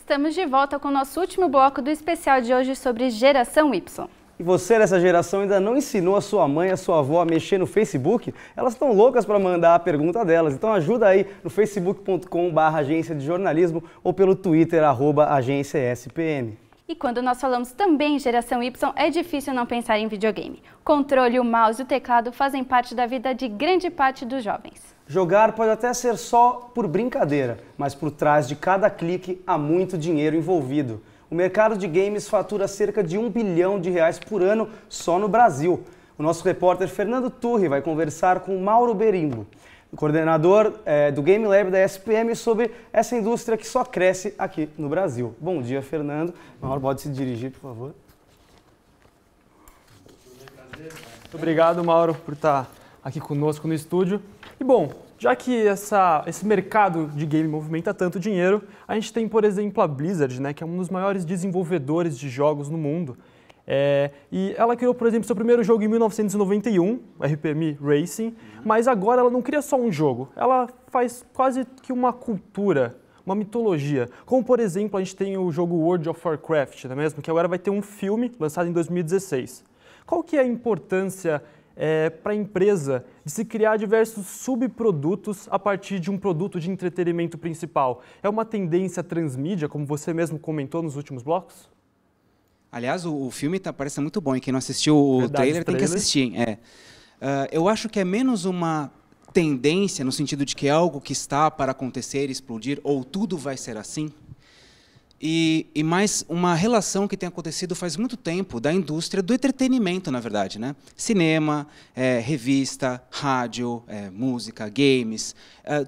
Estamos de volta com o nosso último bloco do especial de hoje sobre geração Y. E você dessa geração ainda não ensinou a sua mãe, a sua avó a mexer no Facebook? Elas estão loucas para mandar a pergunta delas. Então ajuda aí no facebook.com/agência de jornalismo ou pelo Twitter @agênciaspm. E quando nós falamos também em geração Y, é difícil não pensar em videogame. O controle, o mouse e o teclado fazem parte da vida de grande parte dos jovens. Jogar pode até ser só por brincadeira, mas por trás de cada clique há muito dinheiro envolvido. O mercado de games fatura cerca de R$1 bilhão por ano só no Brasil. O nosso repórter Fernando Turri vai conversar com Mauro Berimbo, coordenador do Game Lab da SPM, sobre essa indústria que só cresce aqui no Brasil. Bom dia, Fernando. Mauro, pode se dirigir, por favor. Muito obrigado, Mauro, por estar aqui conosco no estúdio. E bom, já que esse mercado de game movimenta tanto dinheiro, a gente tem, por exemplo, a Blizzard, né, que é um dos maiores desenvolvedores de jogos no mundo. E ela criou, por exemplo, seu primeiro jogo em 1991, o RPM Racing, mas agora ela não cria só um jogo, ela faz quase que uma cultura, uma mitologia. Como, por exemplo, a gente tem o jogo World of Warcraft, não é mesmo? Que agora vai ter um filme lançado em 2016. Qual que é a importância para a empresa de se criar diversos subprodutos a partir de um produto de entretenimento principal? É uma tendência transmídia, como você mesmo comentou nos últimos blocos? Aliás, o filme parece muito bom, e quem não assistiu o trailer tem que assistir. Eu acho que é menos uma tendência, no sentido de que é algo que está para acontecer, explodir, ou tudo vai ser assim, e mais uma relação que tem acontecido faz muito tempo da indústria do entretenimento, na verdade, né? Cinema, revista, rádio, música, games,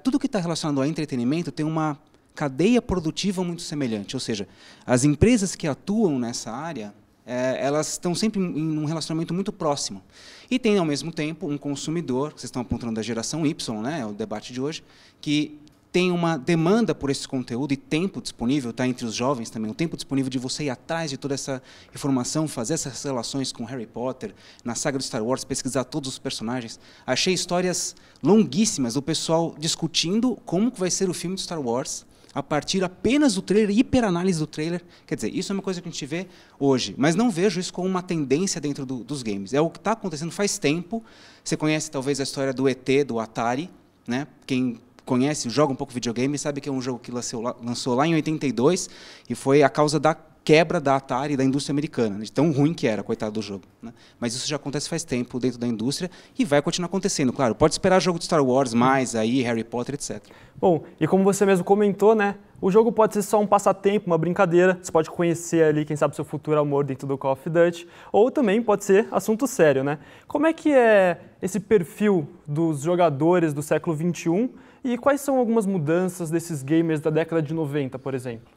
tudo que está relacionado ao entretenimento tem uma cadeia produtiva muito semelhante, ou seja, as empresas que atuam nessa área, elas estão sempre em um relacionamento muito próximo. E tem, ao mesmo tempo, um consumidor, vocês estão apontando da geração Y, né, é o debate de hoje, que tem uma demanda por esse conteúdo e tempo disponível, está entre os jovens também, o tempo disponível de você ir atrás de toda essa informação, fazer essas relações com Harry Potter, na saga do Star Wars, pesquisar todos os personagens. Achei histórias longuíssimas do pessoal discutindo como que vai ser o filme de Star Wars, a partir apenas do trailer, hiperanálise do trailer. Quer dizer, isso é uma coisa que a gente vê hoje, mas não vejo isso como uma tendência dentro dos games. É o que está acontecendo faz tempo. Você conhece talvez a história do ET, do Atari, né? Quem conhece, joga um pouco videogame, sabe que é um jogo que lançou lá em 82 e foi a causa da quebra da Atari e da indústria americana, de tão ruim que era, coitado do jogo, né? Mas isso já acontece faz tempo dentro da indústria e vai continuar acontecendo, claro. Pode esperar jogo de Star Wars, mais aí, Harry Potter, etc. Bom, e como você mesmo comentou, né, o jogo pode ser só um passatempo, uma brincadeira, você pode conhecer ali, quem sabe, seu futuro amor dentro do Call of Duty, ou também pode ser assunto sério, né? Como é que é esse perfil dos jogadores do século XXI e quais são algumas mudanças desses gamers da década de 90, por exemplo?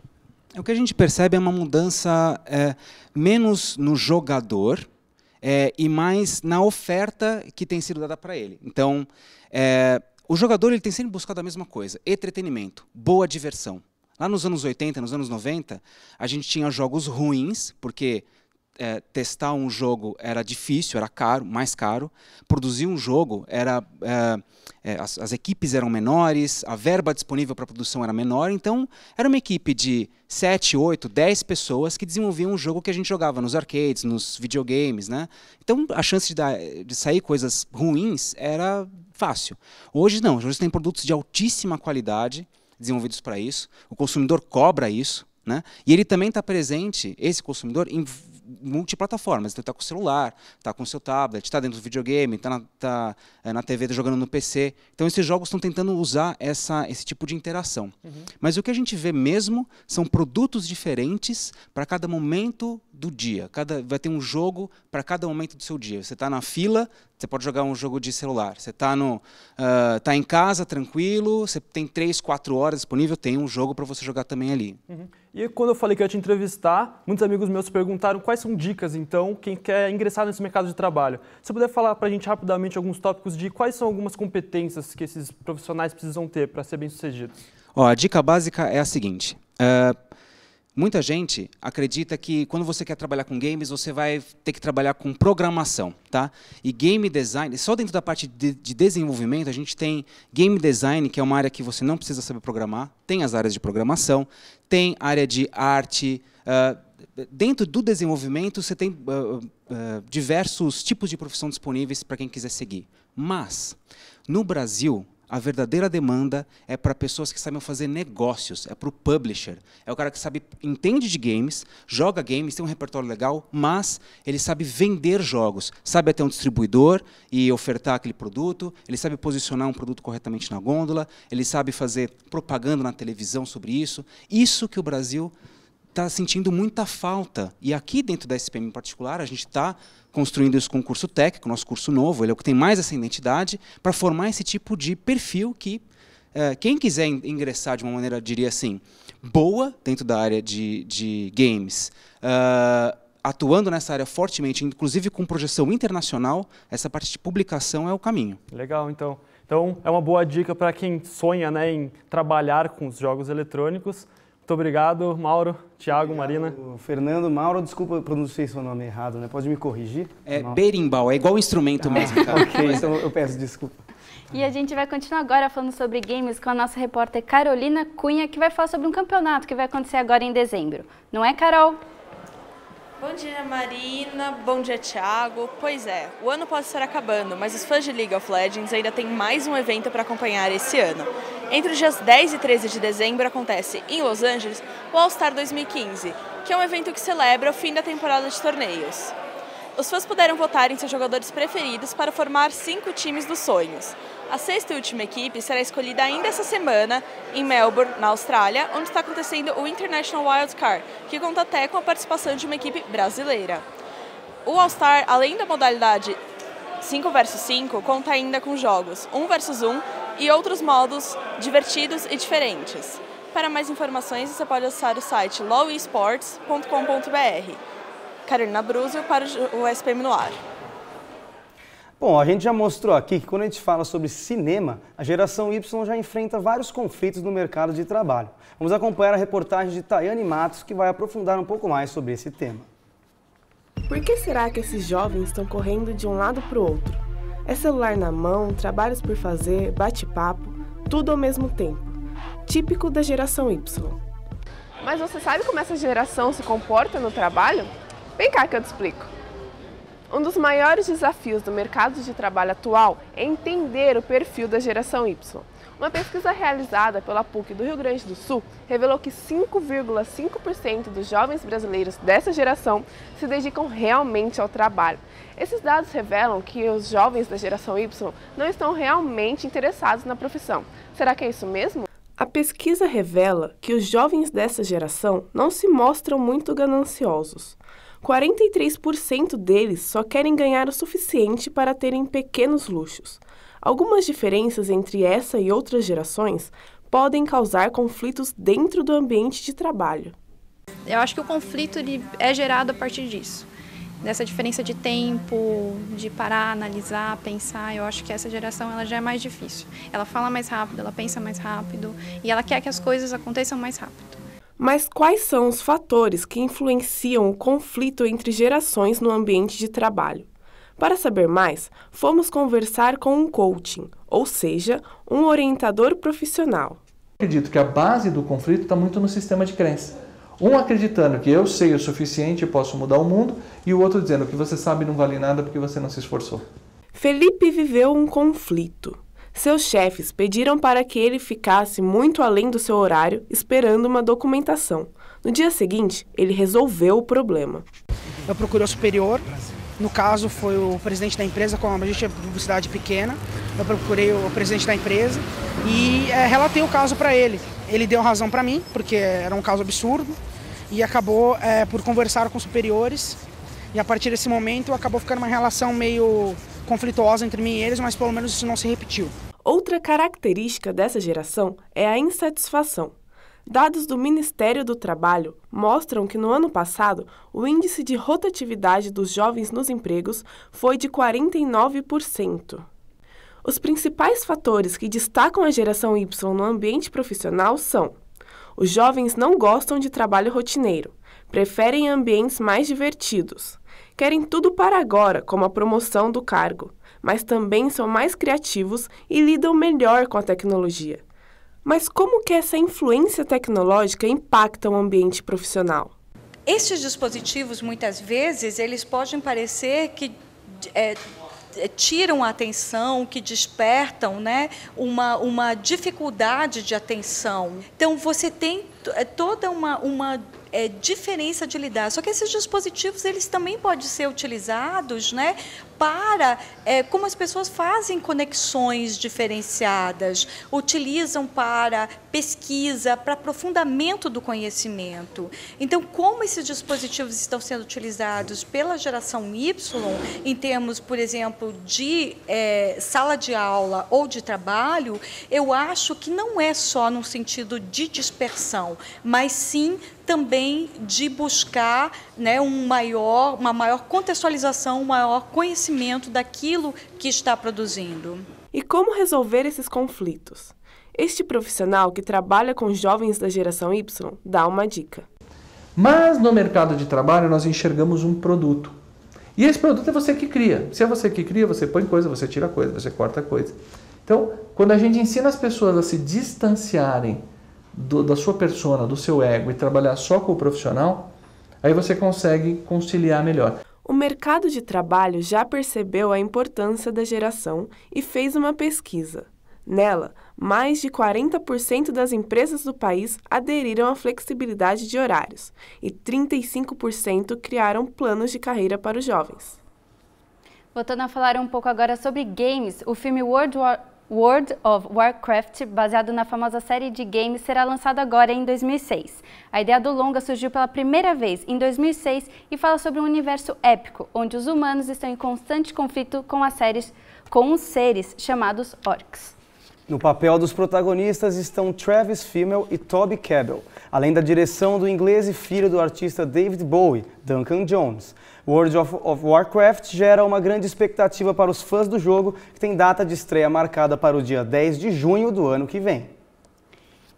O que a gente percebe é uma mudança menos no jogador e mais na oferta que tem sido dada para ele. Então, o jogador ele tem sempre buscado a mesma coisa, entretenimento, boa diversão. Lá nos anos 80, nos anos 90, a gente tinha jogos ruins, porque testar um jogo era difícil, era caro, mais caro. Produzir um jogo as equipes eram menores, a verba disponível para a produção era menor, então era uma equipe de 7, 8, 10 pessoas que desenvolviam um jogo que a gente jogava nos arcades, nos videogames, né? Então a chance de sair coisas ruins era fácil. Hoje não, hoje tem produtos de altíssima qualidade desenvolvidos para isso, o consumidor cobra isso, né? E ele também está presente, esse consumidor, em multiplataformas. Então, está com o celular, está com o seu tablet, está dentro do videogame, está na TV, tá jogando no PC. Então, esses jogos estão tentando usar esse tipo de interação. Mas o que a gente vê mesmo são produtos diferentes para cada momento do dia. Vai ter um jogo para cada momento do seu dia. Você está na fila, você pode jogar um jogo de celular. Você está tá em casa, tranquilo, você tem 3, 4 horas disponível, tem um jogo para você jogar também ali. E quando eu falei que eu ia te entrevistar, muitos amigos meus perguntaram quais são dicas, então, quem quer ingressar nesse mercado de trabalho. Se você puder falar para a gente rapidamente alguns tópicos de quais são algumas competências que esses profissionais precisam ter para ser bem-sucedidos. A dica básica é a seguinte. Muita gente acredita que quando você quer trabalhar com games, você vai ter que trabalhar com programação, tá? E game design, só dentro da parte de desenvolvimento, a gente tem game design, que é uma área que você não precisa saber programar, tem as áreas de programação, tem área de arte. Dentro do desenvolvimento, você tem diversos tipos de profissão disponíveis para quem quiser seguir. Mas, no Brasil, a verdadeira demanda é para pessoas que sabem fazer negócios, é para o publisher. É o cara que entende de games, joga games, tem um repertório legal, mas ele sabe vender jogos, sabe até um distribuidor e ofertar aquele produto, ele sabe posicionar um produto corretamente na gôndola, ele sabe fazer propaganda na televisão sobre isso. Isso que o Brasil está sentindo muita falta. E aqui dentro da SPM em particular, a gente está construindo isso com o curso técnico, nosso curso novo, ele é o que tem mais essa identidade, para formar esse tipo de perfil que quem quiser ingressar de uma maneira, diria assim, boa dentro da área de games, atuando nessa área fortemente, inclusive com projeção internacional, essa parte de publicação é o caminho. Legal, então. Então, é uma boa dica para quem sonha, né, em trabalhar com os jogos eletrônicos. Muito obrigado, Mauro, Thiago, Marina. Fernando, Mauro, desculpa, eu pronunciei seu nome errado, né? Pode me corrigir? É berimbau, é igual instrumento mesmo. Tá? Ok, então eu peço desculpa. E a gente vai continuar agora falando sobre games com a nossa repórter Carolina Cunha, que vai falar sobre um campeonato que vai acontecer agora em dezembro. Não é, Carol? Bom dia, Marina. Bom dia, Thiago. Pois é, o ano pode estar acabando, mas os fãs de League of Legends ainda têm mais um evento para acompanhar esse ano. Entre os dias 10 e 13 de dezembro acontece, em Los Angeles, o All-Star 2015, que é um evento que celebra o fim da temporada de torneios. Os fãs puderam votar em seus jogadores preferidos para formar 5 times dos sonhos. A sexta e última equipe será escolhida ainda essa semana em Melbourne, na Austrália, onde está acontecendo o International Wild Card, que conta até com a participação de uma equipe brasileira. O All-Star, além da modalidade 5 vs 5, conta ainda com jogos 1 vs 1 e outros modos divertidos e diferentes. Para mais informações, você pode acessar o site lowesports.com.br. Carolina Bruzio para o SPM no ar. Bom, a gente já mostrou aqui que quando a gente fala sobre cinema, a geração Y já enfrenta vários conflitos no mercado de trabalho. Vamos acompanhar a reportagem de Tayane Matos, que vai aprofundar um pouco mais sobre esse tema. Por que será que esses jovens estão correndo de um lado para o outro? É celular na mão, trabalhos por fazer, bate-papo, tudo ao mesmo tempo. Típico da geração Y. Mas você sabe como essa geração se comporta no trabalho? Vem cá que eu te explico. Um dos maiores desafios do mercado de trabalho atual é entender o perfil da geração Y. Uma pesquisa realizada pela PUC do Rio Grande do Sul revelou que 5,5% dos jovens brasileiros dessa geração se dedicam realmente ao trabalho. Esses dados revelam que os jovens da geração Y não estão realmente interessados na profissão. Será que é isso mesmo? A pesquisa revela que os jovens dessa geração não se mostram muito gananciosos. 43% deles só querem ganhar o suficiente para terem pequenos luxos. Algumas diferenças entre essa e outras gerações podem causar conflitos dentro do ambiente de trabalho. Eu acho que o conflito é gerado a partir disso. Dessa diferença de tempo, de parar, analisar, pensar. Eu acho que essa geração ela já é mais difícil. Ela fala mais rápido, ela pensa mais rápido e ela quer que as coisas aconteçam mais rápido. Mas quais são os fatores que influenciam o conflito entre gerações no ambiente de trabalho? Para saber mais, fomos conversar com um coaching, ou seja, um orientador profissional. Acredito que a base do conflito está muito no sistema de crença. Um acreditando que eu sei o suficiente e posso mudar o mundo, e o outro dizendo que você sabe não vale nada porque você não se esforçou. Felipe viveu um conflito. Seus chefes pediram para que ele ficasse muito além do seu horário, esperando uma documentação. No dia seguinte, ele resolveu o problema. Eu procurei o superior, no caso foi o presidente da empresa, como a gente é publicidade pequena, eu procurei o presidente da empresa e relatei o caso para ele. Ele deu razão para mim, porque era um caso absurdo, e acabou por conversar com os superiores, e a partir desse momento acabou ficando uma relação meio conflituosa entre mim e eles, mas pelo menos isso não se repetiu. Outra característica dessa geração é a insatisfação. Dados do Ministério do Trabalho mostram que no ano passado o índice de rotatividade dos jovens nos empregos foi de 49%. Os principais fatores que destacam a geração Y no ambiente profissional são Os jovens não gostam de trabalho rotineiro, preferem ambientes mais divertidos. Querem tudo para agora, como a promoção do cargo, mas também são mais criativos e lidam melhor com a tecnologia. Mas como que essa influência tecnológica impacta o ambiente profissional? Estes dispositivos, muitas vezes, eles podem parecer que tiram a atenção, que despertam, né, uma dificuldade de atenção. Então, você tem toda uma diferença de lidar. Só que esses dispositivos, eles também podem ser utilizados, né, para como as pessoas fazem conexões diferenciadas, utilizam para pesquisa, para aprofundamento do conhecimento. Então, como esses dispositivos estão sendo utilizados pela geração Y, em termos, por exemplo, de sala de aula ou de trabalho, eu acho que não é só no sentido de dispersão, mas sim também de buscar, né, uma maior contextualização, um maior conhecimento daquilo que está produzindo. E como resolver esses conflitos? Este profissional que trabalha com jovens da geração Y dá uma dica. Mas no mercado de trabalho nós enxergamos um produto. E esse produto é você que cria. Se é você que cria, você põe coisa, você tira coisa, você corta coisa. Então, quando a gente ensina as pessoas a se distanciarem da sua persona, do seu ego e trabalhar só com o profissional, aí você consegue conciliar melhor. O mercado de trabalho já percebeu a importância da geração e fez uma pesquisa. Nela, mais de 40% das empresas do país aderiram à flexibilidade de horários e 35% criaram planos de carreira para os jovens. Voltando a falar um pouco agora sobre games, o filme World of Warcraft, baseado na famosa série de games, será lançado agora em 2006. A ideia do longa surgiu pela primeira vez em 2006 e fala sobre um universo épico, onde os humanos estão em constante conflito com os seres chamados orcs. No papel dos protagonistas estão Travis Fimmel e Toby Kebbell, além da direção do inglês e filho do artista David Bowie, Duncan Jones. World of Warcraft gera uma grande expectativa para os fãs do jogo, que tem data de estreia marcada para o dia 10 de junho do ano que vem.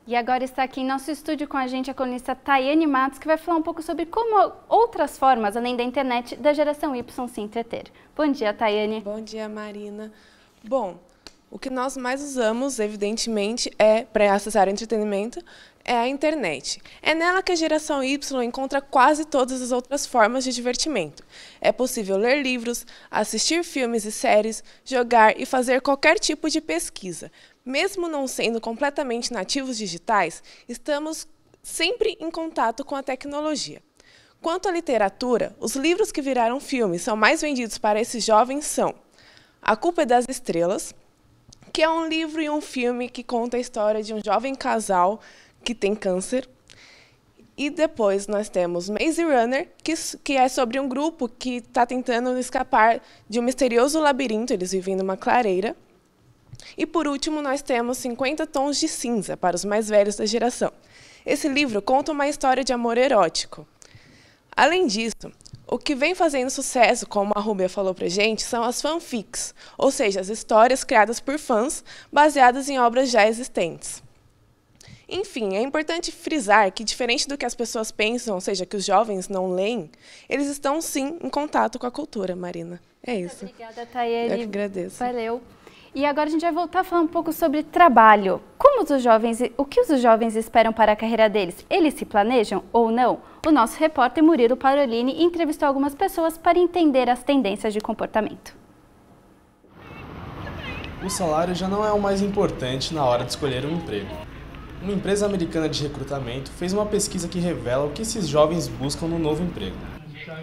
E agora está aqui em nosso estúdio com a gente a colunista Tayane Matos, que vai falar um pouco sobre como outras formas, além da internet, da geração Y se entreter. Bom dia, Tayane. Bom dia, Marina. Bom, o que nós mais usamos, evidentemente, para acessar entretenimento, é a internet. É nela que a geração Y encontra quase todas as outras formas de divertimento. É possível ler livros, assistir filmes e séries, jogar e fazer qualquer tipo de pesquisa. Mesmo não sendo completamente nativos digitais, estamos sempre em contato com a tecnologia. Quanto à literatura, os livros que viraram filmes são mais vendidos para esses jovens são A Culpa é das Estrelas, que é um livro e um filme que conta a história de um jovem casal que tem câncer. E depois nós temos Maze Runner, que é sobre um grupo que está tentando escapar de um misterioso labirinto, eles vivem numa clareira. E por último nós temos 50 Tons de Cinza, para os mais velhos da geração. Esse livro conta uma história de amor erótico. Além disso, o que vem fazendo sucesso, como a Rúbia falou pra gente, são as fanfics, ou seja, as histórias criadas por fãs baseadas em obras já existentes. Enfim, é importante frisar que, diferente do que as pessoas pensam, ou seja, que os jovens não leem, eles estão sim em contato com a cultura, Marina. É isso. Obrigada, Tayane. Eu que agradeço. Valeu. E agora a gente vai voltar a falar um pouco sobre trabalho. O que os jovens esperam para a carreira deles? Eles se planejam ou não? O nosso repórter Murilo Parolini entrevistou algumas pessoas para entender as tendências de comportamento. O salário já não é o mais importante na hora de escolher um emprego. Uma empresa americana de recrutamento fez uma pesquisa que revela o que esses jovens buscam no novo emprego.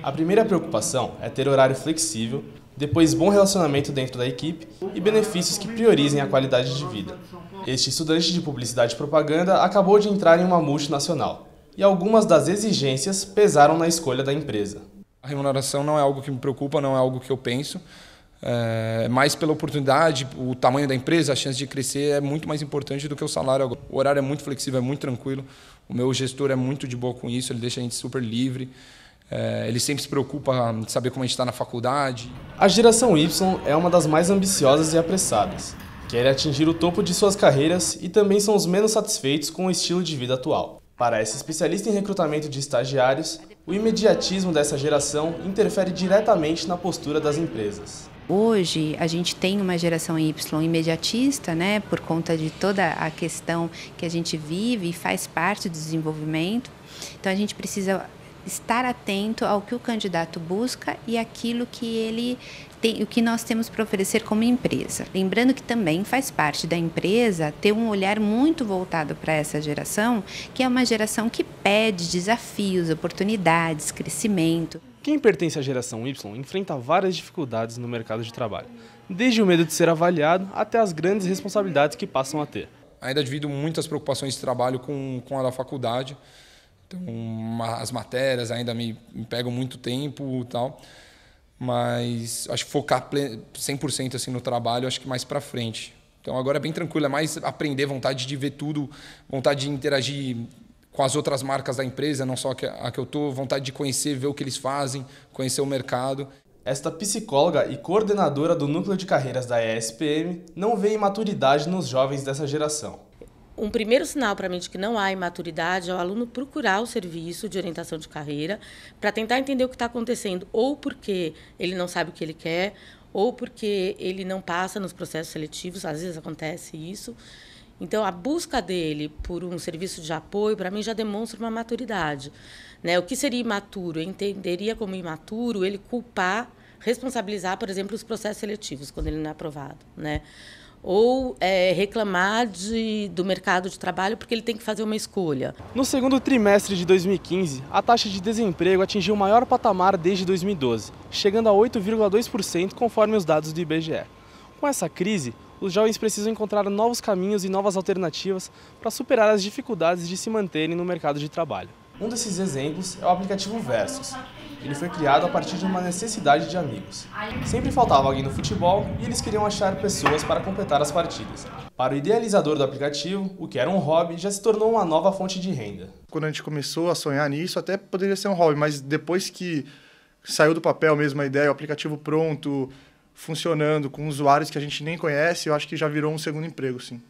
A primeira preocupação é ter horário flexível, depois bom relacionamento dentro da equipe e benefícios que priorizem a qualidade de vida. Este estudante de publicidade e propaganda acabou de entrar em uma multinacional e algumas das exigências pesaram na escolha da empresa. A remuneração não é algo que me preocupa, não é algo que eu penso. Mais pela oportunidade, o tamanho da empresa, a chance de crescer é muito mais importante do que o salário. O horário é muito flexível, é muito tranquilo. O meu gestor é muito de boa com isso, ele deixa a gente super livre. Ele sempre se preocupa em saber como a gente está na faculdade. A geração Y é uma das mais ambiciosas e apressadas. Quer atingir o topo de suas carreiras e também são os menos satisfeitos com o estilo de vida atual. Para essa especialista em recrutamento de estagiários, o imediatismo dessa geração interfere diretamente na postura das empresas. Hoje a gente tem uma geração Y imediatista, né, por conta de toda a questão que a gente vive e faz parte do desenvolvimento. Então a gente precisa estar atento ao que o candidato busca e aquilo que ele tem, o que nós temos para oferecer como empresa. Lembrando que também faz parte da empresa ter um olhar muito voltado para essa geração, que é uma geração que pede desafios, oportunidades, crescimento. Quem pertence à geração Y enfrenta várias dificuldades no mercado de trabalho, desde o medo de ser avaliado até as grandes responsabilidades que passam a ter. Ainda divido muitas preocupações de trabalho com a da faculdade. Então, as matérias ainda me pegam muito tempo e tal, mas acho que focar 100% assim, no trabalho, acho que mais para frente. Então, agora é bem tranquilo, é mais aprender, vontade de ver tudo, vontade de interagir com as outras marcas da empresa, não só a que eu estou, vontade de conhecer, ver o que eles fazem, conhecer o mercado. Esta psicóloga e coordenadora do Núcleo de Carreiras da ESPM não vê imaturidade nos jovens dessa geração. Um primeiro sinal para mim de que não há imaturidade é o aluno procurar o serviço de orientação de carreira para tentar entender o que está acontecendo, ou porque ele não sabe o que ele quer, ou porque ele não passa nos processos seletivos, às vezes acontece isso. Então, a busca dele por um serviço de apoio, para mim, já demonstra uma maturidade, né? O que seria imaturo? Eu entenderia como imaturo ele culpar, responsabilizar, por exemplo, os processos seletivos, quando ele não é aprovado, né? Ou reclamar do mercado de trabalho porque ele tem que fazer uma escolha. No segundo trimestre de 2015, a taxa de desemprego atingiu o maior patamar desde 2012, chegando a 8,2% conforme os dados do IBGE. Com essa crise, os jovens precisam encontrar novos caminhos e novas alternativas para superar as dificuldades de se manterem no mercado de trabalho. Um desses exemplos é o aplicativo Versus. Ele foi criado a partir de uma necessidade de amigos. Sempre faltava alguém no futebol e eles queriam achar pessoas para completar as partidas. Para o idealizador do aplicativo, o que era um hobby já se tornou uma nova fonte de renda. Quando a gente começou a sonhar nisso, até poderia ser um hobby, mas depois que saiu do papel mesmo a ideia, o aplicativo pronto, funcionando, com usuários que a gente nem conhece, eu acho que já virou um segundo emprego, sim.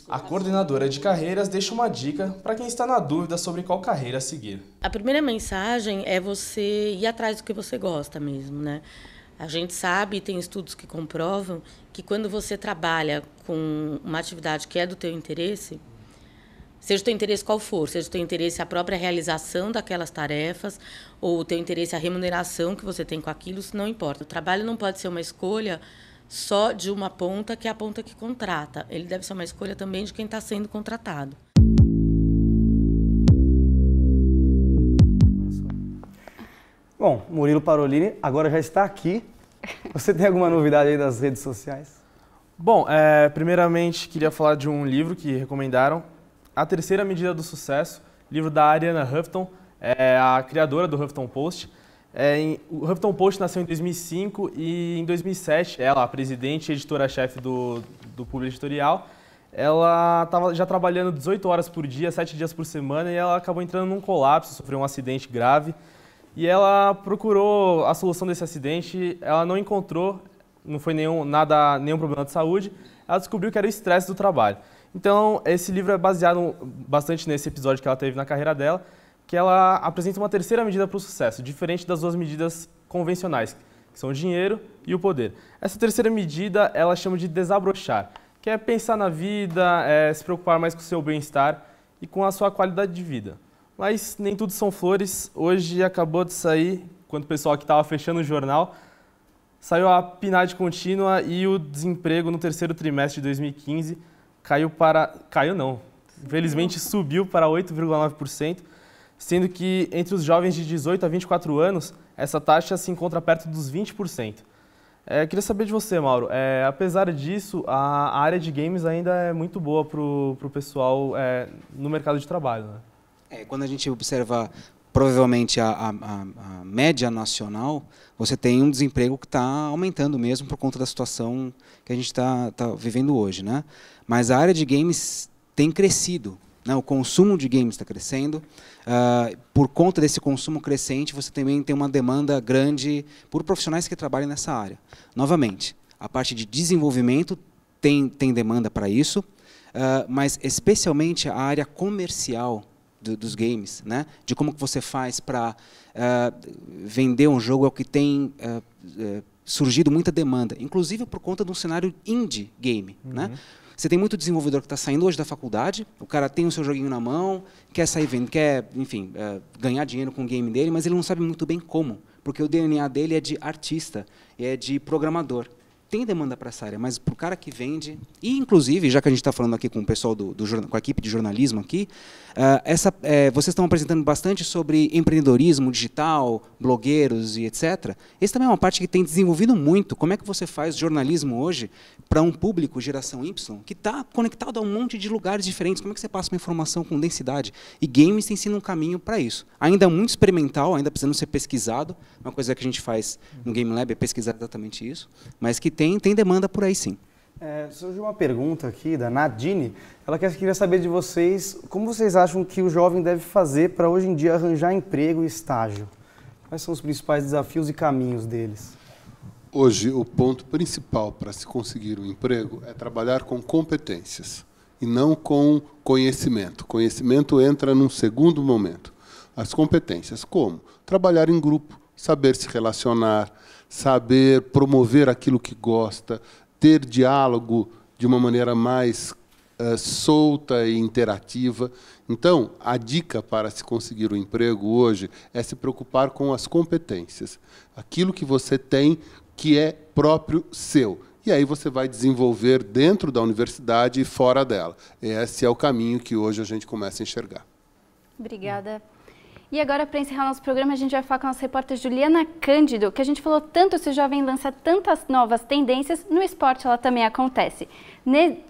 A coordenadora de carreiras deixa uma dica para quem está na dúvida sobre qual carreira seguir. A primeira mensagem é você ir atrás do que você gosta mesmo, né? A gente sabe, tem estudos que comprovam, que quando você trabalha com uma atividade que é do teu interesse, seja o teu interesse qual for, seja o teu interesse a própria realização daquelas tarefas, ou o teu interesse a remuneração que você tem com aquilo, isso não importa. O trabalho não pode ser uma escolha só de uma ponta, que é a ponta que contrata. Ele deve ser uma escolha também de quem está sendo contratado. Bom, Murilo Parolini agora já está aqui. Você tem alguma novidade aí das redes sociais? Bom, primeiramente queria falar de um livro que recomendaram, A Terceira Medida do Sucesso, livro da Arianna Huffington, a criadora do Huffington Post. O Huffington Post nasceu em 2005 e em 2007, ela, a presidente e editora-chefe do Público Editorial, ela estava já trabalhando 18 horas por dia, 7 dias por semana, e ela acabou entrando num colapso, sofreu um acidente grave. E ela procurou a solução desse acidente, ela não encontrou, não foi nenhum problema de saúde, ela descobriu que era o estresse do trabalho. Então, esse livro é baseado bastante nesse episódio que ela teve na carreira dela, que ela apresenta uma terceira medida para o sucesso, diferente das duas medidas convencionais, que são o dinheiro e o poder. Essa terceira medida, ela chama de desabrochar, que é pensar na vida, se preocupar mais com o seu bem-estar e com a sua qualidade de vida. Mas nem tudo são flores. Hoje acabou de sair, quando o pessoal que estava fechando o jornal, saiu a PNAD contínua e o desemprego no terceiro trimestre de 2015 infelizmente subiu para 8,9%, sendo que entre os jovens de 18 a 24 anos, essa taxa se encontra perto dos 20%. Queria saber de você, Mauro, apesar disso, a área de games ainda é muito boa para o pessoal no mercado de trabalho, né? Quando a gente observa provavelmente a média nacional, você tem um desemprego que está aumentando mesmo por conta da situação que a gente está vivendo hoje, né? Mas a área de games tem crescido, né? O consumo de games está crescendo. Por conta desse consumo crescente, você também tem uma demanda grande por profissionais que trabalham nessa área. Novamente, a parte de desenvolvimento tem demanda para isso, mas especialmente a área comercial dos games, né? De como que você faz para vender um jogo, é o que tem surgido muita demanda, inclusive por conta de um cenário indie game, né? Você tem muito desenvolvedor que está saindo hoje da faculdade, o cara tem o seu joguinho na mão, quer sair vendo, quer, enfim, ganhar dinheiro com o game dele, mas ele não sabe muito bem como, porque o DNA dele é de artista, é de programador. Tem demanda para essa área, mas para o cara que vende, e inclusive, já que a gente está falando aqui com o pessoal com a equipe de jornalismo aqui, vocês estão apresentando bastante sobre empreendedorismo digital, blogueiros e etc. Esse também é uma parte que tem desenvolvido muito. Como é que você faz jornalismo hoje para um público geração Y que está conectado a um monte de lugares diferentes? Como é que você passa uma informação com densidade? E games tem sido um caminho para isso. Ainda muito experimental, ainda precisando ser pesquisado. Uma coisa que a gente faz no Game Lab é pesquisar exatamente isso, mas que tem demanda por aí, sim. Surgiu uma pergunta aqui da Nadine. Ela queria saber de vocês, como vocês acham que o jovem deve fazer para hoje em dia arranjar emprego e estágio? Quais são os principais desafios e caminhos deles? Hoje, o ponto principal para se conseguir um emprego é trabalhar com competências e não com conhecimento. Conhecimento entra num segundo momento. As competências, como? Trabalhar em grupo, saber se relacionar, saber promover aquilo que gosta, ter diálogo de uma maneira mais solta e interativa. Então, a dica para se conseguir um emprego hoje é se preocupar com as competências, aquilo que você tem que é próprio seu. E aí você vai desenvolver dentro da universidade e fora dela. Esse é o caminho que hoje a gente começa a enxergar. Obrigada. E agora, para encerrar nosso programa, a gente vai falar com a nossa repórter Juliana Cândido, que a gente falou tanto se o jovem lança tantas novas tendências, no esporte ela também acontece.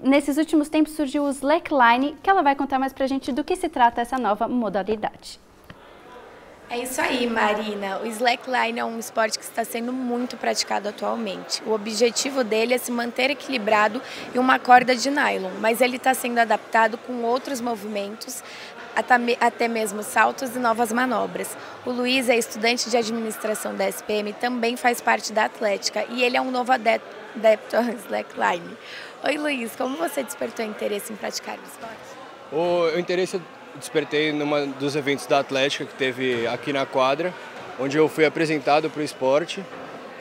Nesses últimos tempos surgiu o Slackline, que ela vai contar mais para a gente do que se trata essa nova modalidade. É isso aí, Marina. O slackline é um esporte que está sendo muito praticado atualmente. O objetivo dele é se manter equilibrado em uma corda de nylon, mas ele está sendo adaptado com outros movimentos, até mesmo saltos e novas manobras. O Luiz é estudante de administração da SPM e também faz parte da Atlética, e ele é um novo adepto ao slackline. Oi, Luiz, como você despertou interesse em praticar o esporte? O interesse eu despertei num dos eventos da Atlética que teve aqui na quadra, onde eu fui apresentado para o esporte,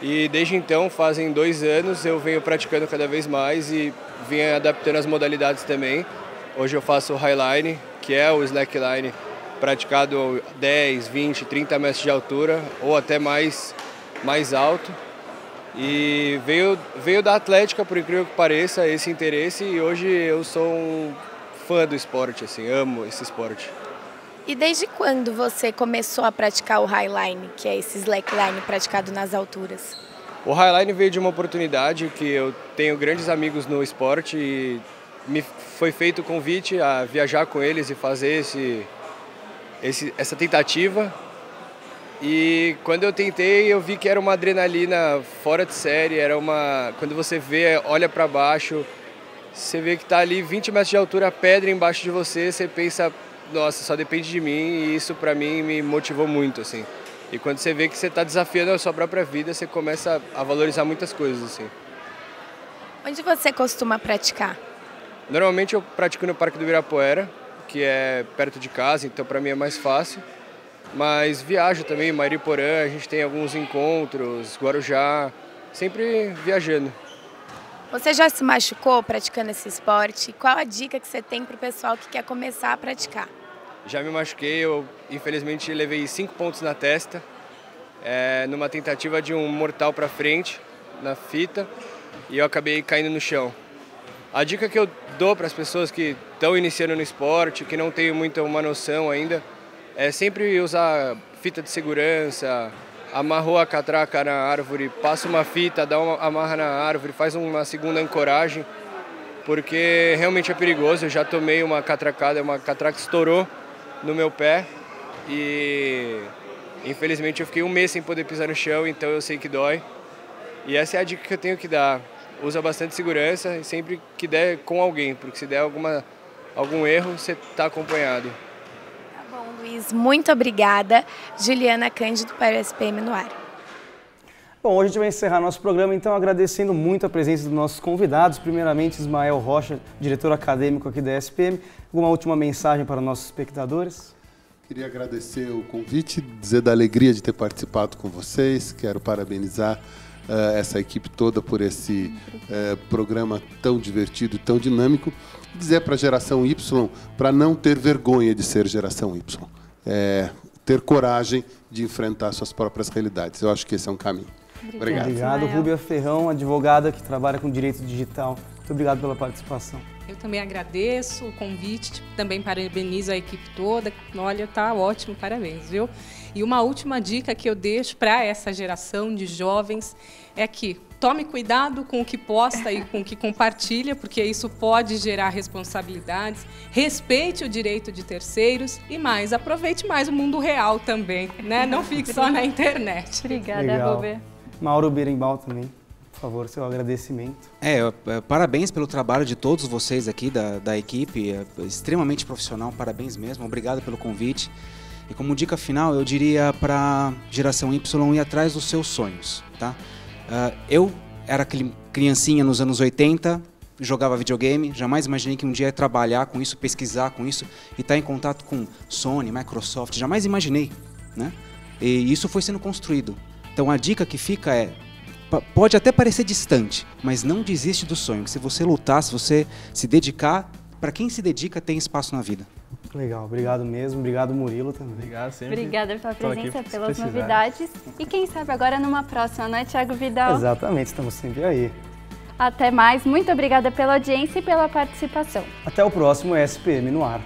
e desde então, fazem 2 anos, eu venho praticando cada vez mais e venho adaptando as modalidades também. Hoje eu faço o highline, que é o slackline praticado 10, 20, 30 metros de altura ou até mais alto. E veio da Atlética, por incrível que pareça, esse interesse, e hoje eu sou um fã do esporte, assim, amo esse esporte. E desde quando você começou a praticar o highline, que é esse slackline praticado nas alturas? O highline veio de uma oportunidade que eu tenho grandes amigos no esporte e me foi feito o convite a viajar com eles e fazer essa tentativa. E quando eu tentei, eu vi que era uma adrenalina fora de série, quando você vê, olha para baixo, você vê que está ali 20 metros de altura, pedra embaixo de você, você pensa, nossa, só depende de mim, e isso para mim me motivou muito, assim. E quando você vê que você está desafiando a sua própria vida, você começa a valorizar muitas coisas, assim. Onde você costuma praticar? Normalmente eu pratico no Parque do Ibirapuera, que é perto de casa, então para mim é mais fácil. Mas viajo também, Mariporã, a gente tem alguns encontros, Guarujá, sempre viajando. Você já se machucou praticando esse esporte? Qual a dica que você tem para o pessoal que quer começar a praticar? Já me machuquei, eu infelizmente levei 5 pontos na testa, numa tentativa de um mortal para frente, na fita, e eu acabei caindo no chão. A dica que eu dou para as pessoas que estão iniciando no esporte, que não têm muita uma noção ainda, é sempre usar fita de segurança, amarrou a catraca na árvore, passa uma fita, amarra na árvore, faz uma segunda ancoragem, porque realmente é perigoso. Eu já tomei uma catraca estourou no meu pé e infelizmente eu fiquei 1 mês sem poder pisar no chão, então eu sei que dói. E essa é a dica que eu tenho que dar. Usa bastante segurança e sempre que der com alguém, porque se der algum erro, você está acompanhado. Tá bom, Luiz. Muito obrigada. Juliana Cândido para o SPM no ar. Bom, hoje a gente vai encerrar nosso programa, então, agradecendo muito a presença dos nossos convidados. Primeiramente, Ismael Rocha, diretor acadêmico aqui da SPM. Alguma última mensagem para os nossos espectadores? Queria agradecer o convite, dizer da alegria de ter participado com vocês. Quero parabenizar essa equipe toda por esse programa tão divertido e tão dinâmico. Dizer para a geração Y para não ter vergonha de ser geração Y. Ter coragem de enfrentar suas próprias realidades. Eu acho que esse é um caminho. Obrigado. Obrigado, Rúbia Ferrão, advogada que trabalha com direito digital. Muito obrigado pela participação. Eu também agradeço o convite, também parabenizo a equipe toda. Olha, tá ótimo, parabéns, viu? E uma última dica que eu deixo para essa geração de jovens é que tome cuidado com o que posta e com o que compartilha, porque isso pode gerar responsabilidades. Respeite o direito de terceiros e mais, aproveite mais o mundo real também, né? Não fique só na internet. Obrigada, Rubê. Mauro Berimbau também. Por favor, seu agradecimento. Parabéns pelo trabalho de todos vocês aqui da equipe, extremamente profissional, parabéns mesmo, obrigado pelo convite. E como dica final, eu diria para a geração Y ir atrás dos seus sonhos, tá? Eu era criancinha nos anos 80, jogava videogame, jamais imaginei que um dia ia trabalhar com isso, pesquisar com isso e estar em contato com Sony, Microsoft, jamais imaginei, né? E isso foi sendo construído. Então a dica que fica pode até parecer distante, mas não desiste do sonho. Se você lutar, se você se dedicar, para quem se dedica tem espaço na vida. Legal, obrigado mesmo. Obrigado, Murilo, também. Obrigado sempre. Obrigada pela presença, pelas novidades. E quem sabe agora numa próxima, não é, Thiago Vidal? Exatamente, estamos sempre aí. Até mais, muito obrigada pela audiência e pela participação. Até o próximo SPM no ar.